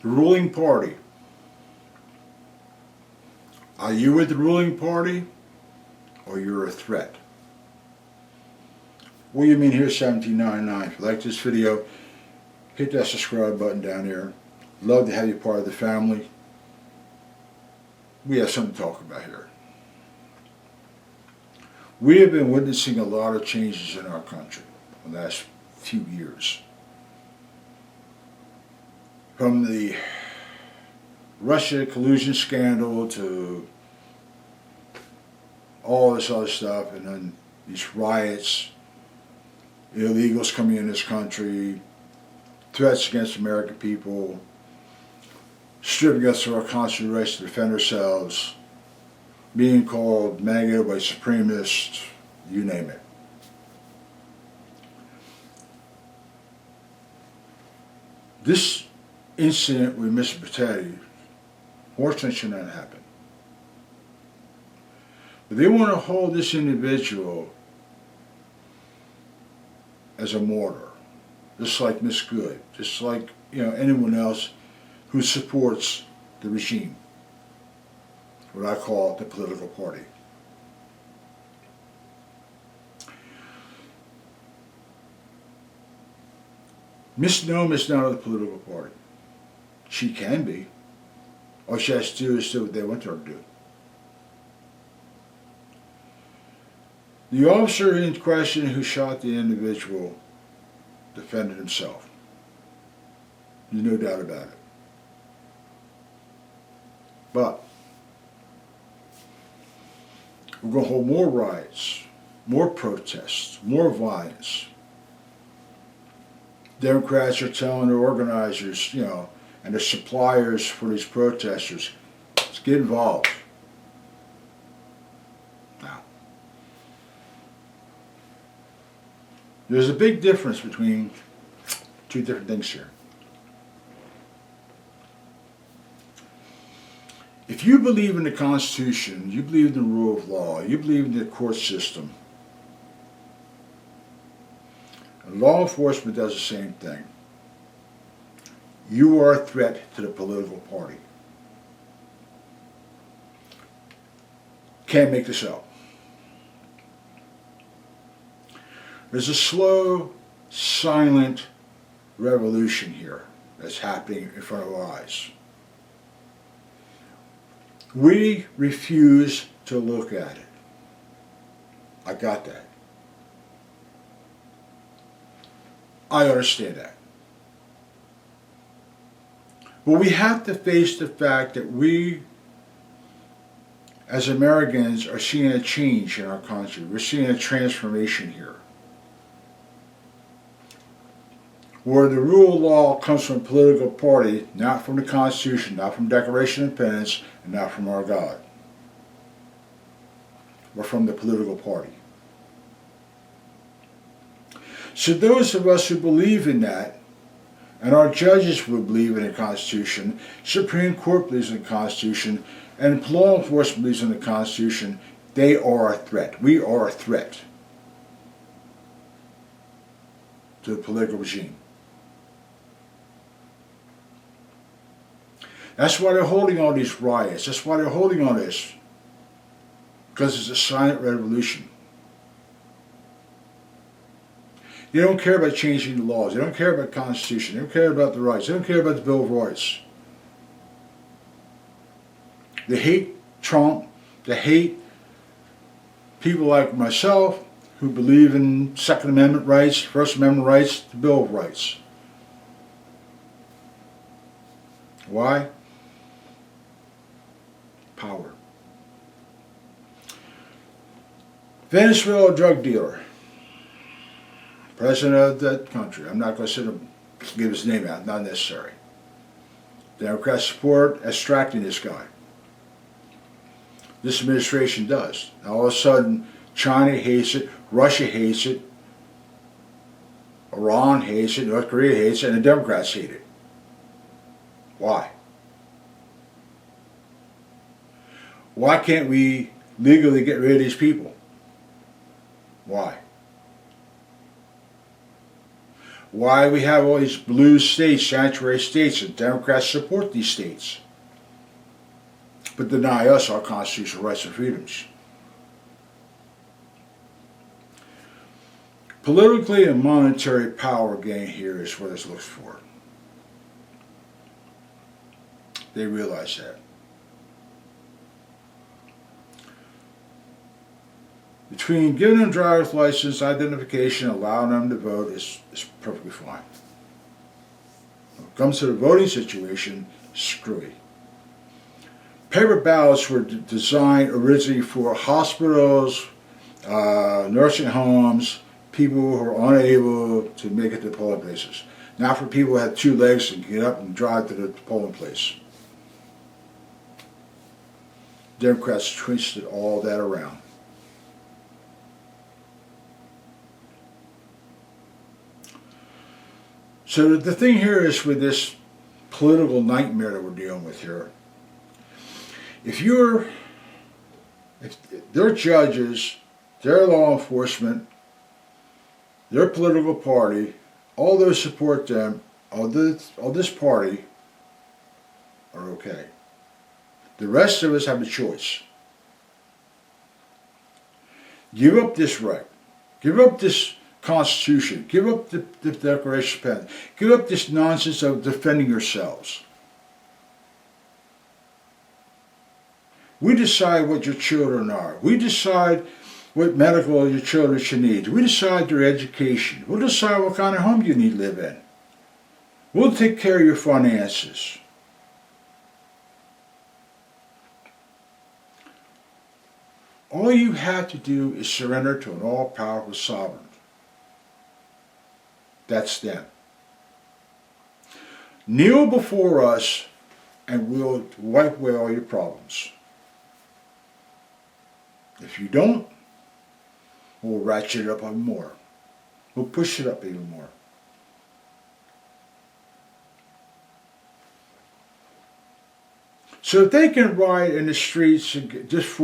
The ruling party. Are you with the ruling party, or you're a threat? What do you mean here, 1799? If you like this video, hit that subscribe button down there. Love to have you part of the family. We have something to talk about here. We have been witnessing a lot of changes in our country in the last few years. From the Russia collusion scandal to all this other stuff, and then these riots, illegals coming in this country, threats against American people, stripping us of our constitutional rights to defend ourselves, being called MAGA by supremacists, you name it. This incident with Mr. Patetti, fortunately, should not happen. But they want to hold this individual as a martyr, just like Miss Good, just like anyone else who supports the regime, what I call the political party. Miss Nome is not of the political party. She can be. All she has to do is do what they want her to do. The officer in question who shot the individual defended himself. There's no doubt about it. But we're going to hold more riots, more protests, more violence. Democrats are telling their organizers, and the suppliers for these protesters, let's get involved. Now, there's a big difference between two different things here. If you believe in the Constitution, you believe in the rule of law, you believe in the court system, and law enforcement does the same thing, you are a threat to the political party. Can't make this up. There's a slow, silent revolution here that's happening in front of our eyes. We refuse to look at it. I got that. I understand that. But we have to face the fact that we, as Americans, are seeing a change in our country. We're seeing a transformation here, where the rule of law comes from a political party, not from the Constitution, not from the Declaration of Independence, and not from our God, but from the political party. So those of us who believe in that, and our judges would believe in the Constitution, Supreme Court believes in the Constitution, and law enforcement believes in the Constitution, they are a threat. We are a threat to the political regime. That's why they're holding all these riots. That's why they're holding all this. Because it's a silent revolution. They don't care about changing the laws. They don't care about the Constitution. They don't care about the rights. They don't care about the Bill of Rights. They hate Trump. They hate people like myself who believe in Second Amendment rights, First Amendment rights, the Bill of Rights. Why? Power. Venezuela drug dealer. President of that country. I'm not going to sit and give his name out, not necessary. Democrats support extracting this guy. This administration does. Now all of a sudden, China hates it, Russia hates it, Iran hates it, North Korea hates it, and the Democrats hate it. Why? Why can't we legally get rid of these people? Why? Why we have all these blue states, sanctuary states, and Democrats support these states, but deny us our constitutional rights and freedoms. Politically and monetary power gain here is what it's looked for. They realize that. Between giving them driver's license, identification, allowing them to vote is perfectly fine. When it comes to the voting situation, screwy. Paper ballots were designed originally for hospitals, nursing homes, people who are unable to make it to polling places. Not for people who have two legs and get up and drive to the polling place. Democrats twisted all that around. So the thing here is with this political nightmare that we're dealing with here, if their judges, their law enforcement, their political party, all those support them, all this party are okay. The rest of us have a choice. Give up this right. Give up this Constitution. Give up the Declaration of Independence. Give up this nonsense of defending yourselves. We decide what your children are. We decide what medical your children should need. We decide their education. We'll decide what kind of home you need to live in. We'll take care of your finances. All you have to do is surrender to an all-powerful sovereign. That's them. Kneel before us and we'll wipe away all your problems. If you don't, we'll ratchet it up even more. We'll push it up even more. So if they can riot in the streets just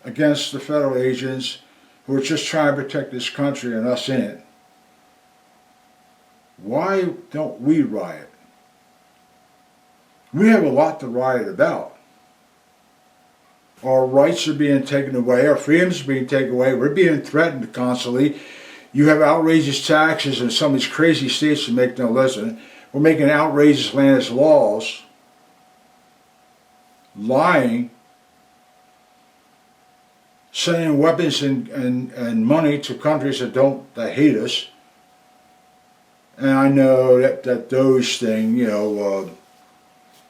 against the federal agents who are just trying to protect this country and us in it, why don't we riot? We have a lot to riot about. Our rights are being taken away, our freedoms are being taken away, we're being threatened constantly. You have outrageous taxes in some of these crazy states that make no lesson. We're making outrageous land laws, lying, sending weapons and money to countries that hate us. And I know that those things,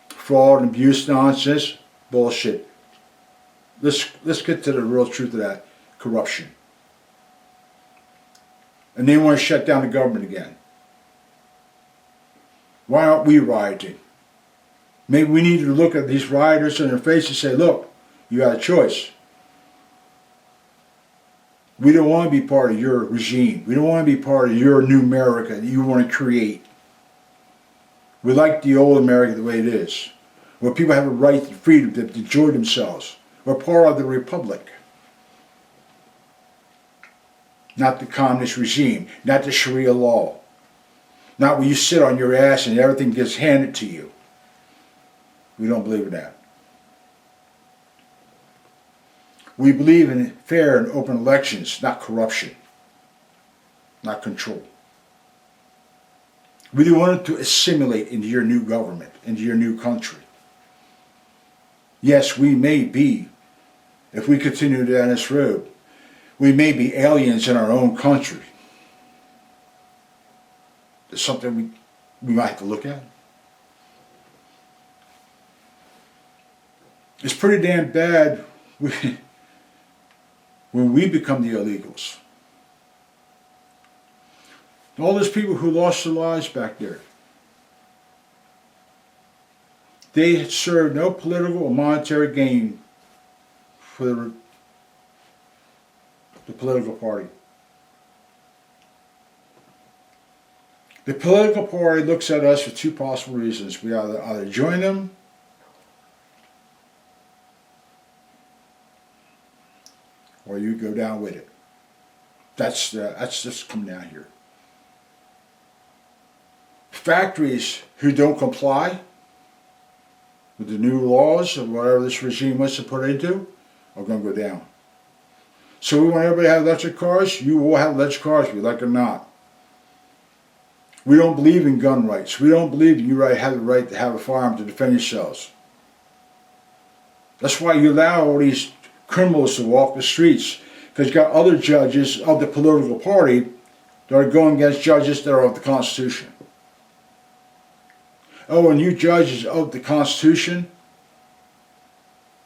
fraud and abuse nonsense, bullshit. Let's get to the real truth of that. Corruption. And they want to shut down the government again. Why aren't we rioting? Maybe we need to look at these rioters in their face and say, look, you got a choice. We don't want to be part of your regime. We don't want to be part of your new America that you want to create. We like the old America the way it is, where people have a right and freedom to enjoy themselves. We're part of the republic. Not the communist regime, not the Sharia law. Not where you sit on your ass and everything gets handed to you. We don't believe in that. We believe in fair and open elections, not corruption, not control. We don't want to assimilate into your new government, into your new country. Yes, we may be, if we continue down this road, we may be aliens in our own country. It's something we might have to look at. It's pretty damn bad when we become the illegals. All those people who lost their lives back there, they had served no political or monetary gain for the political party. The political party looks at us for two possible reasons. We either join them or you go down with it. That's just coming down here. factories who don't comply with the new laws of whatever this regime wants to put into are going to go down. So we want everybody to have electric cars. You will have electric cars, if you like it or not. We don't believe in gun rights. We don't believe you have the right to have a firearm to defend yourselves. That's why you allow all these criminals to walk the streets, because you got other judges of the political party that are going against judges that are of the Constitution. Oh, and you judges of the Constitution,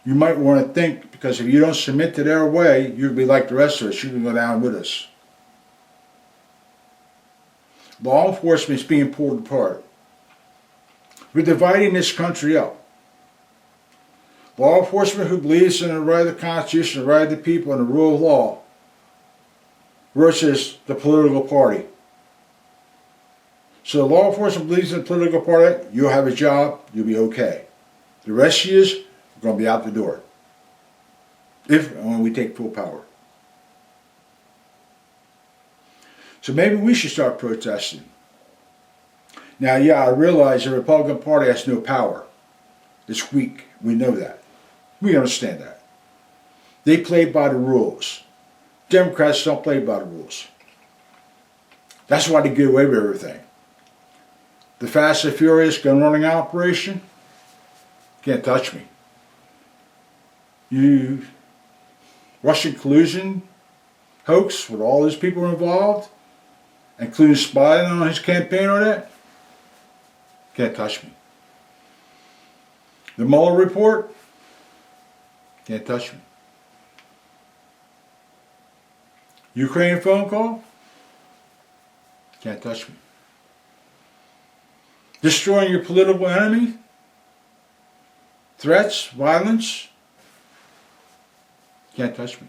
you might want to think, because if you don't submit to their way, you'll be like the rest of us. You can go down with us. Law enforcement is being pulled apart. We're dividing this country up. Law enforcement who believes in the right of the Constitution, the right of the people, and the rule of law, versus the political party. So law enforcement believes in the political party, you'll have a job, you'll be okay. The rest of you are going to be out the door. If and when we take full power. So maybe we should start protesting. Now, yeah, I realize the Republican Party has no power. It's weak. We know that. We understand that. They play by the rules. Democrats don't play by the rules. That's why they get away with everything. The Fast and Furious gun running operation, can't touch me. You Russian collusion hoax with all these people involved, including spying on his campaign on that, can't touch me. The Mueller report, can't touch me. Ukraine phone call, can't touch me. Destroying your political enemy, threats, violence, can't touch me.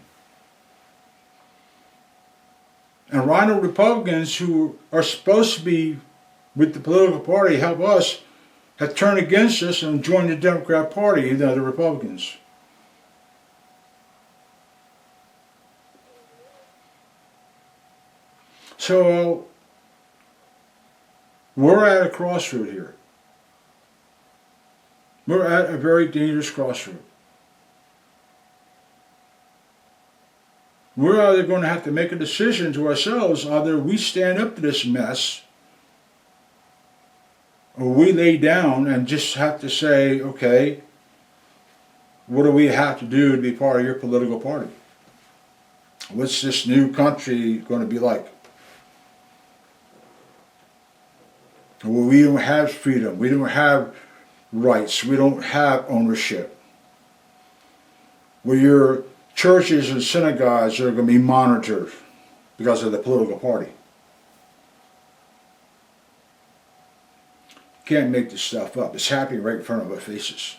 And rhino Republicans who are supposed to be with the political party, help us, have turned against us and joined the Democrat Party, even though they're Republicans. So, we're at a crossroad here. We're at a very dangerous crossroad. We're either going to have to make a decision to ourselves, either we stand up to this mess, or we lay down and just have to say, okay, what do we have to do to be part of your political party? What's this new country going to be like? Well, we don't have freedom, we don't have rights, we don't have ownership. Where your churches and synagogues are going to be monitored because of the political party. You can't make this stuff up. It's happening right in front of our faces.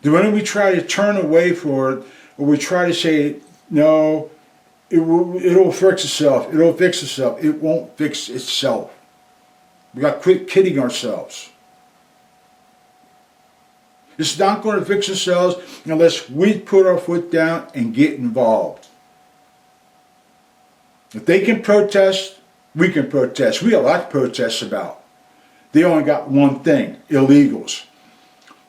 The minute we try to turn away from it, or we try to say, no, it'll fix itself, it'll fix itself, it won't fix itself. We got to quit kidding ourselves. It's not going to fix ourselves unless we put our foot down and get involved. If they can protest, we can protest. We have a lot to protest about. They only got one thing, illegals.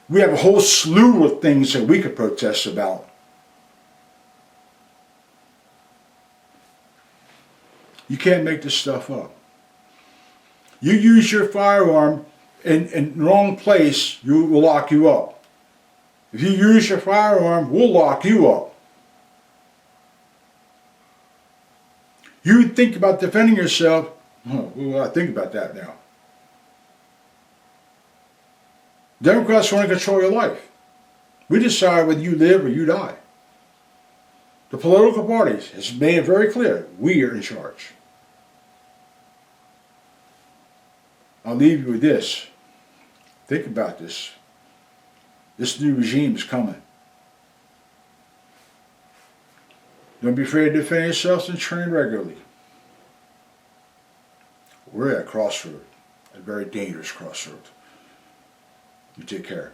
We have a whole slew of things that we could protest about. You can't make this stuff up. You use your firearm in the wrong place, we'll lock you up. If you use your firearm, we'll lock you up. You think about defending yourself, well, I think about that now. Democrats want to control your life. We decide whether you live or you die. The political parties has made it very clear, we are in charge. I'll leave you with this. Think about this. This new regime is coming. Don't be afraid to defend yourselves and train regularly. We're at a crossroad, a very dangerous crossroad. You take care.